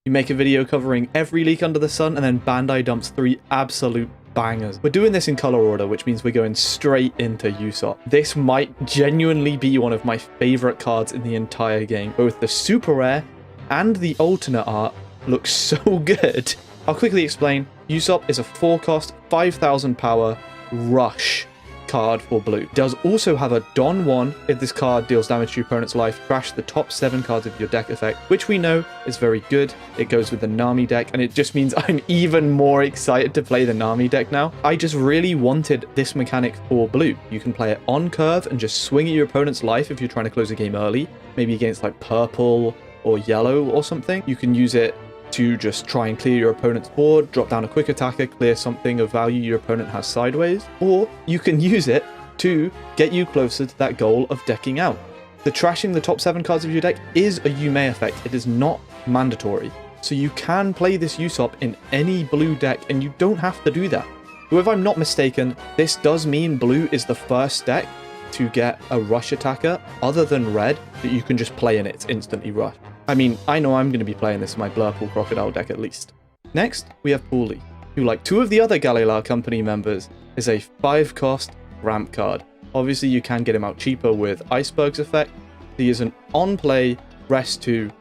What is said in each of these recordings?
You make a video covering every leak under the sun, and then Bandai dumps 3 absolute bangers. We're doing this in color order, which means we're going straight into Usopp. This might genuinely be one of my favorite cards in the entire game. Both the super rare and the alternate art look so good. I'll quickly explain. Usopp is a 4-cost, 5,000 power rush card for blue. It does also have a Don 1. If this card deals damage to your opponent's life, trash the top 7 cards of your deck effect, which we know is very good. It goes with the Nami deck, and it just means I'm even more excited to play the Nami deck now. I just really wanted this mechanic for blue. You can play it on curve and just swing at your opponent's life if you're trying to close a game early, maybe against like purple or yellow or something. You can use it to just try and clear your opponent's board, drop down a quick attacker, clear something of value your opponent has sideways, or you can use it to get you closer to that goal of decking out. The trashing the top 7 cards of your deck is a Yume effect. It is not mandatory. So you can play this Usopp in any blue deck, and you don't have to do that. So if I'm not mistaken, this does mean blue is the first deck to get a rush attacker other than red that you can just play and it's instantly rush. I mean, I know I'm going to be playing this in my Blurple Crocodile deck at least. Next, we have Pooley, who, like 2 of the other Galila Company members, is a 5-cost ramp card. Obviously, you can get him out cheaper with Iceburg's effect. He is an on-play, rest 2,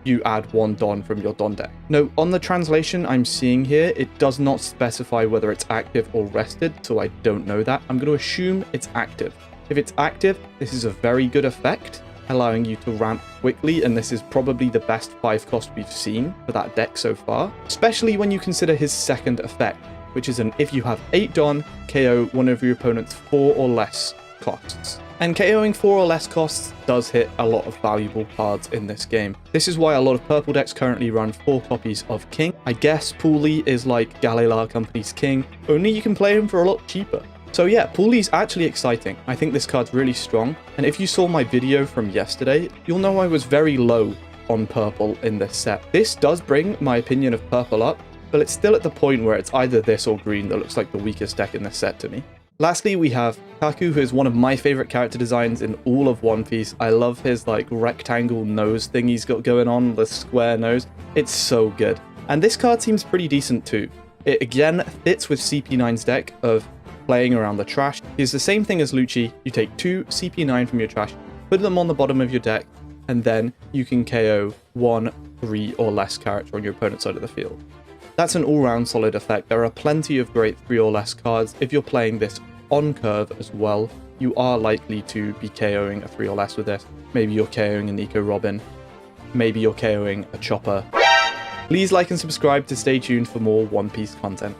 you add 1 Don from your Don deck. Note, on the translation I'm seeing here, it does not specify whether it's active or rested, so I don't know that. I'm going to assume it's active. If it's active, this is a very good effect, allowing you to ramp quickly, and this is probably the best 5-cost we've seen for that deck so far, especially when you consider his second effect, which is an if you have 8 Don, KO one of your opponent's 4 or less costs. And KOing 4 or less costs does hit a lot of valuable cards in this game. This is why a lot of purple decks currently run 4 copies of King. I guess Pooley is like Galila Company's King, only you can play him for a lot cheaper. So yeah, Pooley's actually exciting. I think this card's really strong, and if you saw my video from yesterday, you'll know I was very low on purple in this set. This does bring my opinion of purple up, but it's still at the point where it's either this or green that looks like the weakest deck in this set to me. Lastly, we have Kaku, who is one of my favorite character designs in all of One Piece. I love his like rectangle nose thing he's got going on, the square nose. It's so good. And this card seems pretty decent too. It again fits with CP9's deck of playing around the trash. It's the same thing as Lucci. You take 2 CP9 from your trash, put them on the bottom of your deck, and then you can KO 1, 3 or less character on your opponent's side of the field. That's an all-round solid effect. There are plenty of great 3 or less cards. If you're playing this on curve as well, you are likely to be KOing a 3 or less with this. Maybe you're KOing a Nico Robin. Maybe you're KOing a Chopper. Please like and subscribe to stay tuned for more One Piece content.